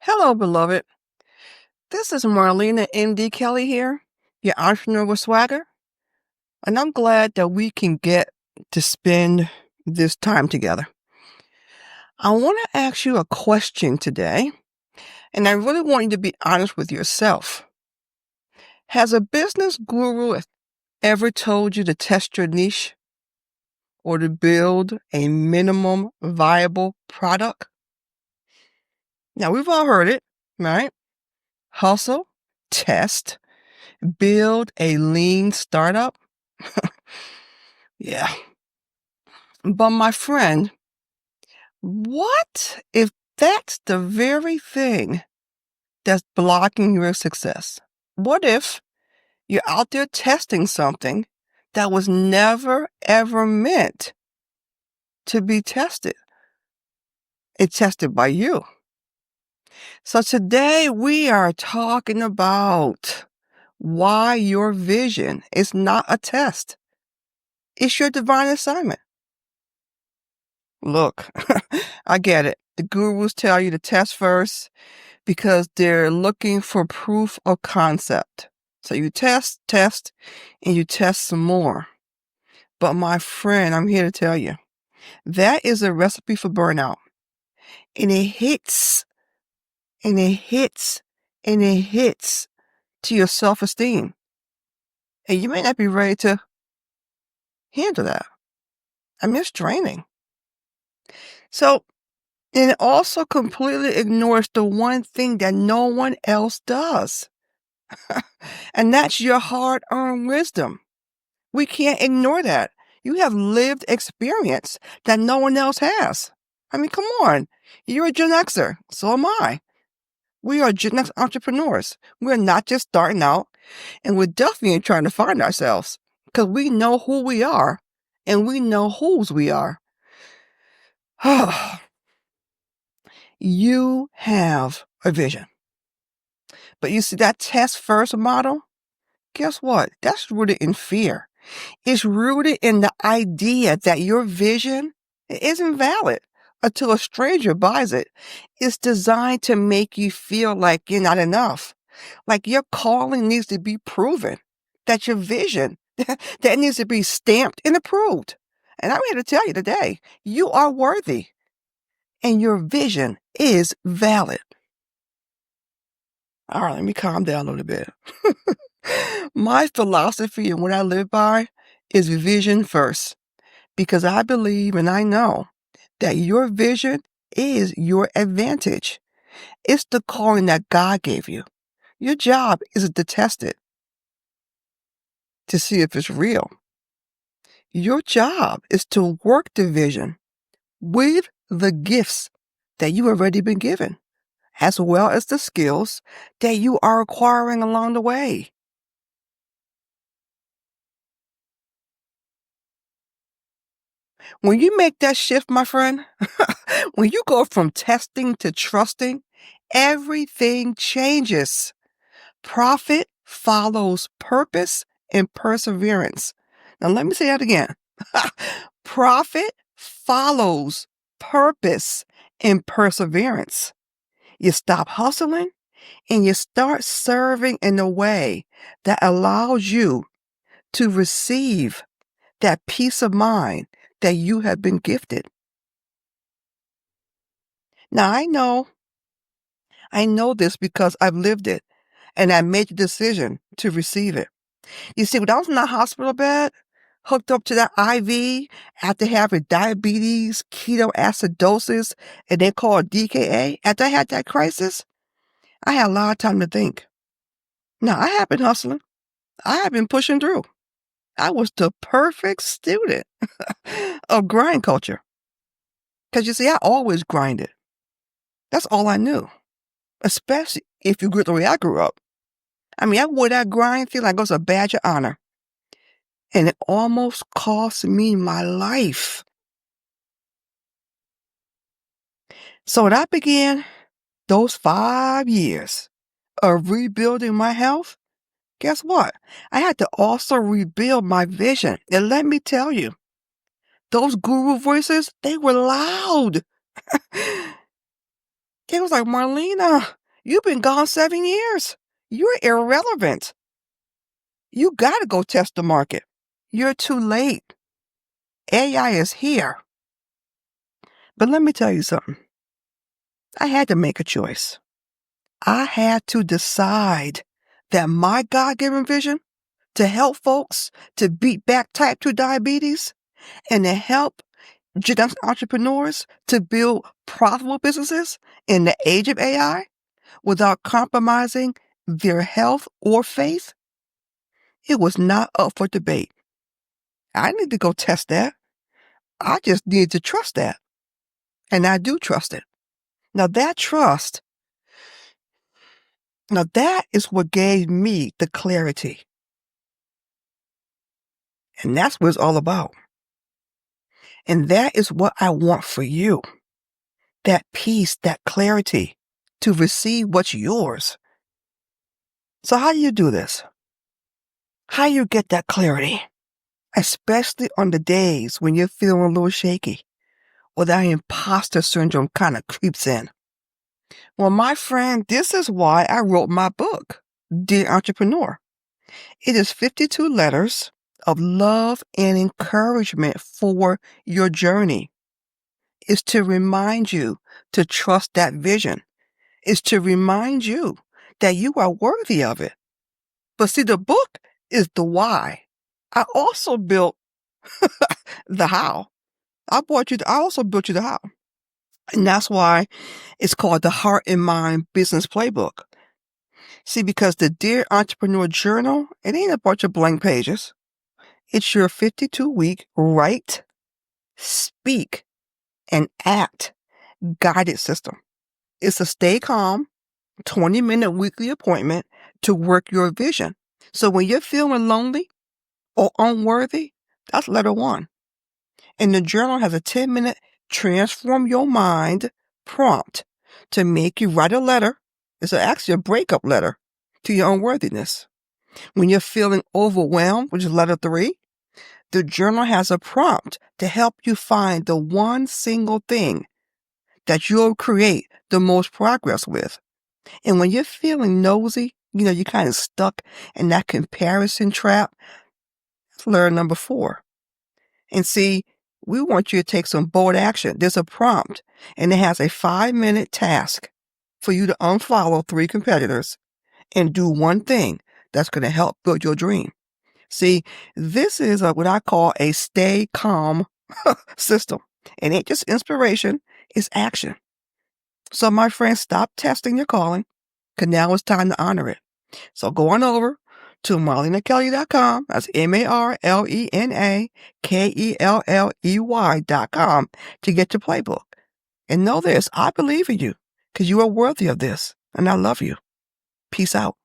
Hello, beloved. This is Marlena M.D. Kelly here, your entrepreneur with swagger, and I'm glad that we can get to spend this time together. I want to ask you a question today, and I really want you to be honest with yourself. Has a business guru ever told you to test your niche or to build a minimum viable product? Now, we've all heard it, right? Hustle, test, build a lean startup. Yeah. But my friend, what if that's the very thing that's blocking your success? What if you're out there testing something that was never, ever meant to be tested? It's tested by you. So today we are talking about why your vision is not a test. It's your divine assignment. Look, I get it. The gurus tell you to test first because they're looking for proof of concept. So you test, and you test some more. But my friend, I'm here to tell you, that is a recipe for burnout. And it hits, and it hits, and it hits to your self-esteem. And you may not be ready to handle that. I mean, it's draining. So, and it also completely ignores the one thing that no one else does. And that's your hard-earned wisdom. We can't ignore that. You have lived experience that no one else has. I mean, come on. You're a Gen Xer. So am I. We are Gen X entrepreneurs. We're not just starting out, and we're definitely trying to find ourselves because we know who we are and we know whose we are. You have a vision. But you see that test first model? Guess what? That's rooted in fear. It's rooted in the idea that your vision isn't valid until a stranger buys it. It's designed to make you feel like you're not enough, like your calling needs to be proven, that your vision that needs to be stamped and approved. And I'm here to tell you today, you are worthy and your vision is valid. All right, let me calm down a little bit. My philosophy and what I live by is vision first, because I believe and I know that your vision is your advantage. It's the calling that God gave you. Your job is to test it, to see if it's real. Your job is to work the vision with the gifts that you have already been given, as well as the skills that you are acquiring along the way. When you make that shift, my friend, when you go from testing to trusting, everything changes. Profit follows purpose and perseverance. Now, let me say that again. Profit follows purpose and perseverance. You stop hustling and you start serving in a way that allows you to receive that peace of mind that you have been gifted. Now, I know this because I've lived it and I made the decision to receive it. You see, when I was in the hospital bed, hooked up to that IV after having diabetes, ketoacidosis, and they call it DKA, after I had that crisis, I had a lot of time to think. Now, I have been hustling. I have been pushing through. I was the perfect student of grind culture. Because you see, I always grinded. That's all I knew, especially if you grew up the way I grew up. I mean, I wore that grind thing like it was a badge of honor. And it almost cost me my life. So when I began those 5 years of rebuilding my health, guess what? I had to also rebuild my vision. And let me tell you, those guru voices, they were loud. He was like, Marlena, you've been gone 7 years. You're irrelevant. You got to go test the market. You're too late. AI is here. But let me tell you something. I had to make a choice. I had to decide that my God-given vision to help folks to beat back type 2 diabetes and to help genetic entrepreneurs to build profitable businesses in the age of AI without compromising their health or faith, it was not up for debate. I need to go test that. I just need to trust that. And I do trust it. Now that trust, that is what gave me the clarity. And that's what it's all about. And that is what I want for you. That peace, that clarity to receive what's yours. So how do you do this? How do you get that clarity? Especially on the days when you're feeling a little shaky or that imposter syndrome kind of creeps in. Well, my friend, this is why I wrote my book, Dear Entrepreneur. It is 52 letters of love and encouragement for your journey. It's to remind you to trust that vision. It's to remind you that you are worthy of it. But see, the book is the why. I also built the how. I also built you the how. And that's why it's called the Heart and Mind Business Playbook. See, because the Dear Entrepreneur Journal, it ain't a bunch of blank pages. It's your 52-week write, speak, and act guided system. It's a stay calm, 20-minute weekly appointment to work your vision. So when you're feeling lonely or unworthy, that's letter 1. And the journal has a 10-minute transform your mind prompt to make you write a letter. It's actually a breakup letter to your unworthiness. When you're feeling overwhelmed, which is letter 3, the journal has a prompt to help you find the one single thing that you'll create the most progress with. And when you're feeling nosy, you're kind of stuck in that comparison trap, that's letter number 4. And see, we want you to take some bold action. There's a prompt, and it has a 5-minute task for you to unfollow 3 competitors and do one thing that's going to help build your dream. See, this is what I call a stay calm system. And ain't just inspiration, it's action. So my friends, stop testing your calling, because now it's time to honor it. So go on over to marlenakelly.com. That's MarlenaKelley.com to get your playbook. And know this, I believe in you because you are worthy of this. And I love you. Peace out.